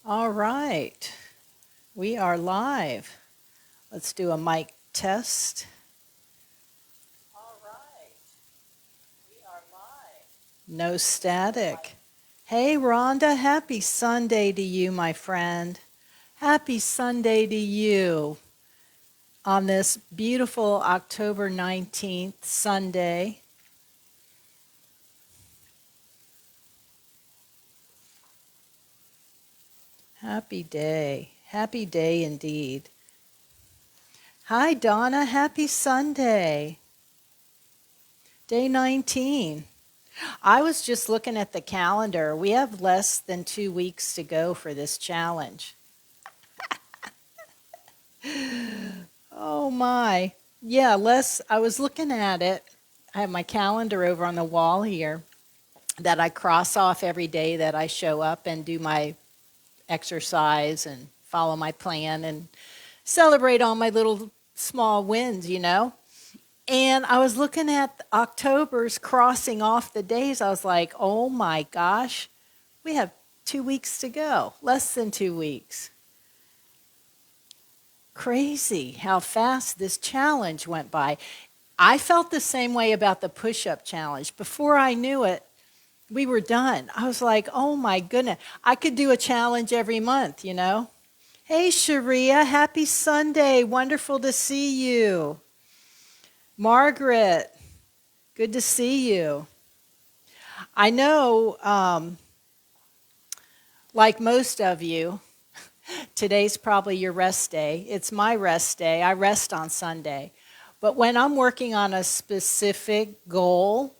All right, we are live. Let's do a mic test. All right, we are live. No static. Hey, Rhonda, happy Sunday to you, my friend. Happy Sunday to you on this beautiful October 19th Sunday. Happy day indeed. Hi, Donna, happy Sunday. Day 19. I was just looking at the calendar. We have less than 2 weeks to go for this challenge. Oh my. Yeah, I was looking at it. I have my calendar over on the wall here that I cross off every day that I show up and do my exercise and follow my plan and celebrate all my little small wins, you know? And I was looking at October's crossing off the days. I was like, oh my gosh, we have 2 weeks to go, less than 2 weeks. Crazy how fast this challenge went by. I felt the same way about the push-up challenge. Before I knew it, we were done. I was like, oh my goodness, I could do a challenge every month, you know? Hey, Sharia, happy Sunday. Wonderful to see you. Margaret, good to see you. I know, like most of you, today's probably your rest day. It's my rest day. I rest on Sunday. But when I'm working on a specific goal,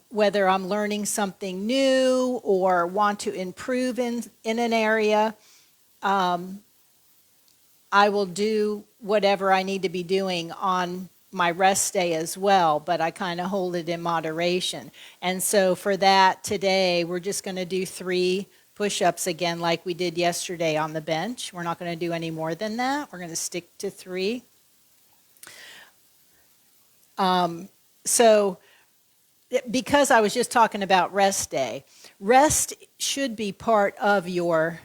whether I'm learning something new or want to improve in an area, I will do whatever I need to be doing on my rest day as well, but I kind of hold it in moderation. And so for that today, we're just going to do 3 push-ups again like we did yesterday on the bench. We're not going to do any more than that. We're going to stick to 3. So because I was just talking about rest day, rest should be part of your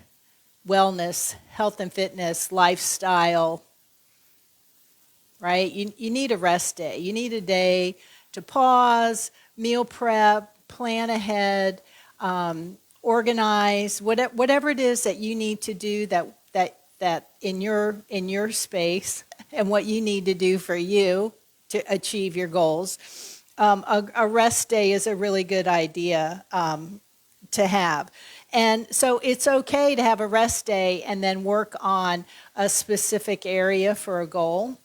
wellness, health and fitness, lifestyle, right? You need a rest day. You need a day to pause, meal prep, plan ahead, organize, whatever it is that you need to do that in your space and what you need to do for you to achieve your goals. A rest day is a really good idea to have. And so it's okay to have a rest day and then work on a specific area for a goal.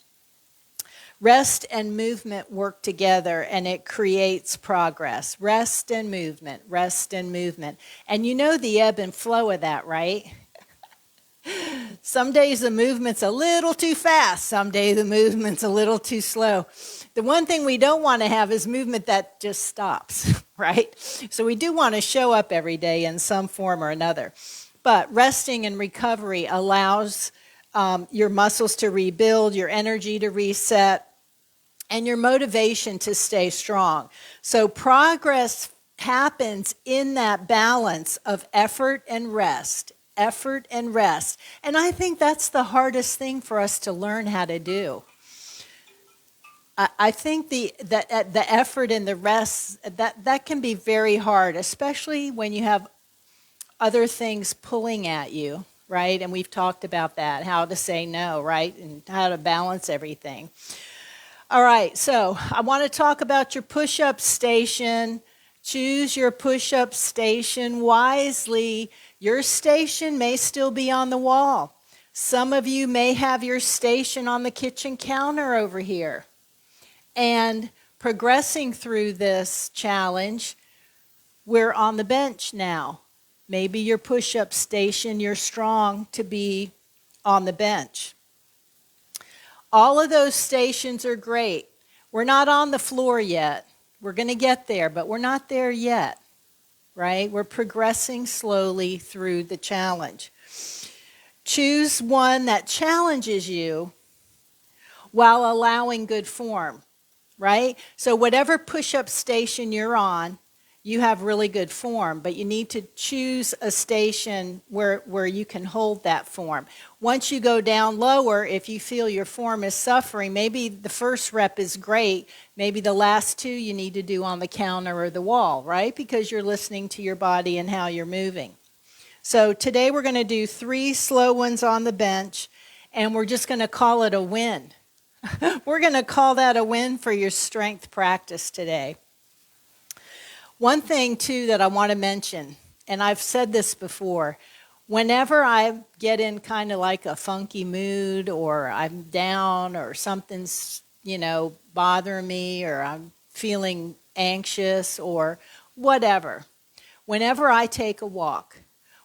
Rest and movement work together and it creates progress. Rest and movement, rest and movement. And you know the ebb and flow of that, right? Some days the movement's a little too fast. Some days the movement's a little too slow. The one thing we don't want to have is movement that just stops, right? So we do want to show up every day in some form or another. But resting and recovery allows your muscles to rebuild, your energy to reset, and your motivation to stay strong. So progress happens in that balance of effort and rest. Effort and rest. And I think that's the hardest thing for us to learn how to do. I think the effort and the rest, that can be very hard, especially when you have other things pulling at you, right? And we've talked about that, how to say no, right? And how to balance everything. All right, so I want to talk about your push-up station. Choose your push-up station wisely. Your station may still be on the wall. Some of you may have your station on the kitchen counter over here. And progressing through this challenge, we're on the bench now. Maybe your push-up station, you're strong to be on the bench. All of those stations are great. We're not on the floor yet. We're going to get there, but we're not there yet, right? We're progressing slowly through the challenge. Choose one that challenges you while allowing good form, right? So whatever push-up station you're on, you have really good form, but you need to choose a station where you can hold that form. Once you go down lower, if you feel your form is suffering, maybe the first rep is great, maybe the last two you need to do on the counter or the wall, right? Because you're listening to your body and how you're moving. So today we're going to do 3 slow ones on the bench, and we're just going to call it a win. We're going to call that a win for your strength practice today. One thing, too, that I want to mention, and I've said this before, whenever I get in kind of like a funky mood or I'm down or something's, bothering me or I'm feeling anxious or whatever, whenever I take a walk,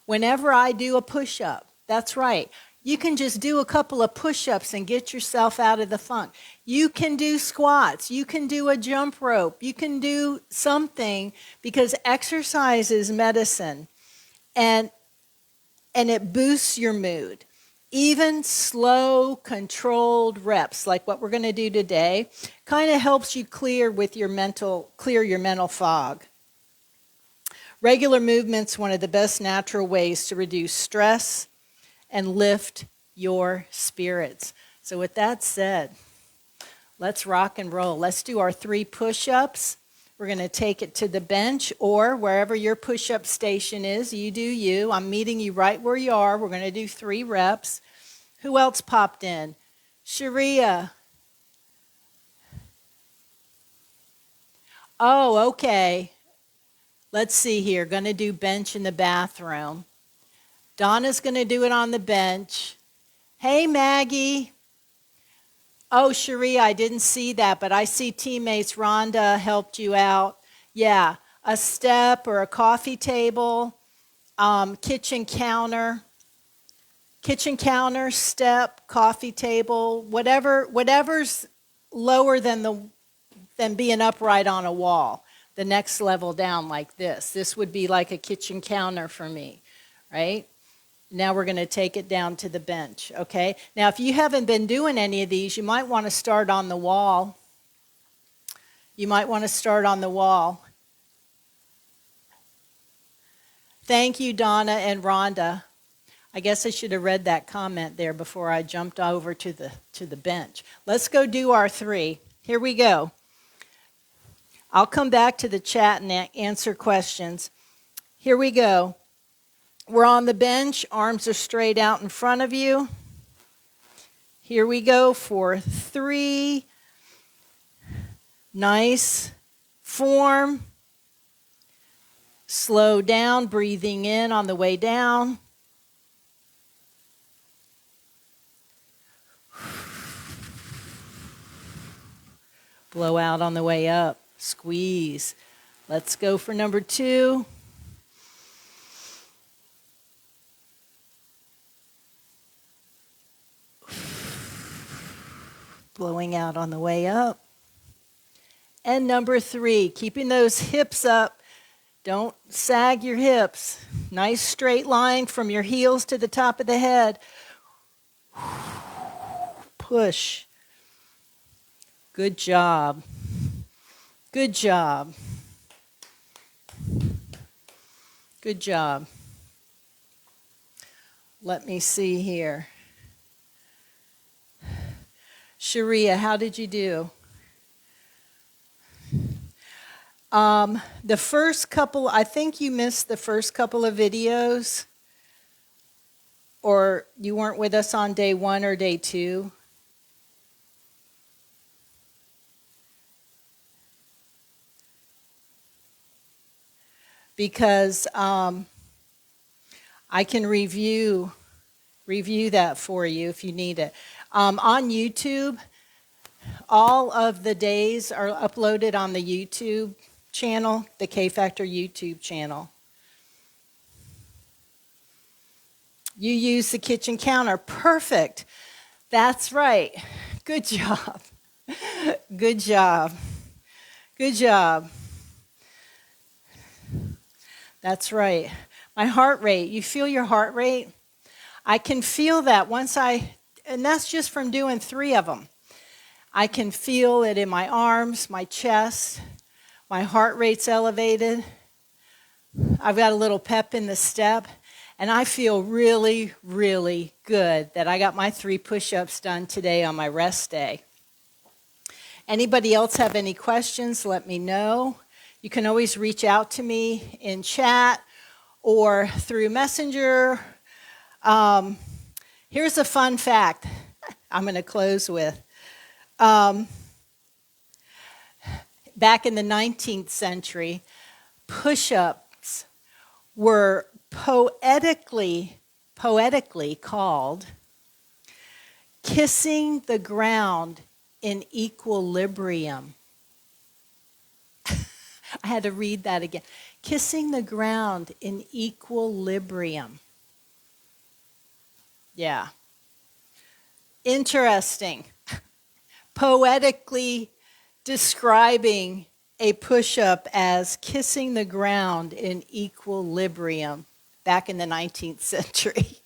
whenever I do a push-up, that's right. You can just do a couple of push-ups and get yourself out of the funk. You can do squats. You can do a jump rope. You can do something because exercise is medicine and it boosts your mood. Even slow, controlled reps, like what we're going to do today, kind of helps you clear your mental fog. Regular movement's one of the best natural ways to reduce stress and lift your spirits. So with that said, let's rock and roll. Let's do our 3 push-ups. We're going to take it to the bench or wherever your push-up station is. You do you. I'm meeting you right where you are. We're going to do 3 reps. Who else popped in? Sharia. Oh, okay. Let's see here. Going to do bench in the bathroom. Donna's going to do it on the bench. Hey, Maggie. Oh, Sharia, I didn't see that, but I see teammates. Rhonda helped you out. Yeah, a step or a coffee table, kitchen counter, step, coffee table, whatever's lower than being upright on a wall. The next level down like this. This would be like a kitchen counter for me, right? Now we're going to take it down to the bench, okay? Now, if you haven't been doing any of these, you might want to start on the wall. Thank you, Donna and Rhonda. I guess I should have read that comment there before I jumped over to the bench. Let's go do our 3. Here we go. I'll come back to the chat and answer questions. Here we go. We're on the bench. Arms are straight out in front of you. Here we go for 3. Nice form. Slow down, breathing in on the way down. Blow out on the way up. Squeeze. Let's go for number 2. Blowing out on the way up. And number 3, keeping those hips up. Don't sag your hips. Nice straight line from your heels to the top of the head. Push. Good job. Good job. Good job. Let me see here. Sharia, how did you do? The first couple, I think you missed the first couple of videos, or you weren't with us on day 1 or day 2. Because I can review that for you if you need it. On YouTube, all of the days are uploaded on the YouTube channel, the K-Factor YouTube channel. You use the kitchen counter. Perfect. That's right. Good job. Good job. Good job. That's right. My heart rate. You feel your heart rate? I can feel that and that's just from doing 3 of them. I can feel it in my arms, my chest. My heart rate's elevated. I've got a little pep in the step, and I feel really, really good that I got my 3 push-ups done today on my rest day. Anybody else have any questions, let me know. You can always reach out to me in chat or through Messenger. Here's a fun fact I'm going to close with. Back in the 19th century, push-ups were poetically called kissing the ground in equilibrium. I had to read that again. Kissing the ground in equilibrium. Yeah. Interesting. Poetically describing a push-up as kissing the ground in equilibrium back in the 19th century.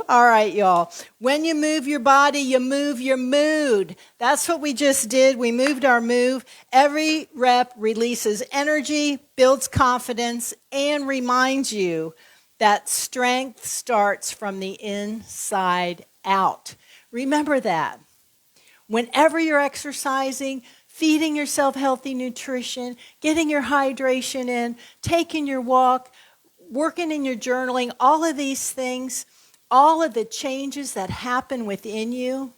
All right, y'all. When you move your body, you move your mood. That's what we just did. We moved our move. Every rep releases energy, builds confidence, and reminds you that strength starts from the inside out. Remember that. Whenever you're exercising, feeding yourself healthy nutrition, getting your hydration in, taking your walk, working in your journaling, all of these things, all of the changes that happen within you,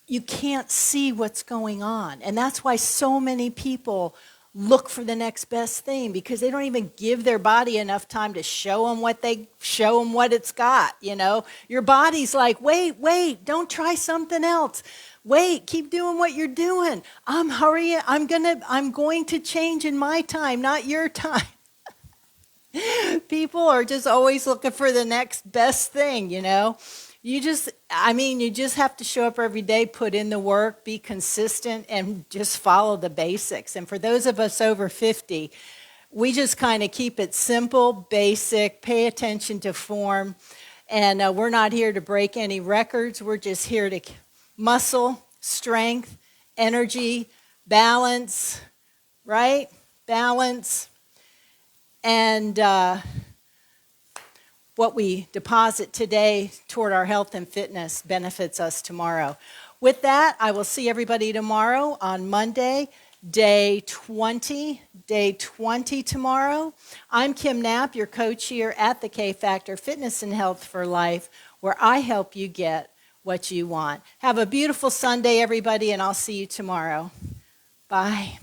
you can't see what's going on. And that's why so many people look for the next best thing, because they don't even give their body enough time to show them what it's got, you know. Your body's like, wait, don't try something else. Wait, keep doing what you're doing. I'm going to change in my time, not your time. People are just always looking for the next best thing, you know. You just have to show up every day, put in the work, be consistent, and just follow the basics. And for those of us over 50, we just kind of keep it simple, basic, pay attention to form. And we're not here to break any records. We're just here to muscle, strength, energy, balance, right? Balance. And what we deposit today toward our health and fitness benefits us tomorrow. With that, I will see everybody tomorrow on Monday, day 20 tomorrow. I'm Kim Knapp, your coach here at the K Factor Fitness and Health for Life, where I help you get what you want. Have a beautiful Sunday, everybody, and I'll see you tomorrow. Bye.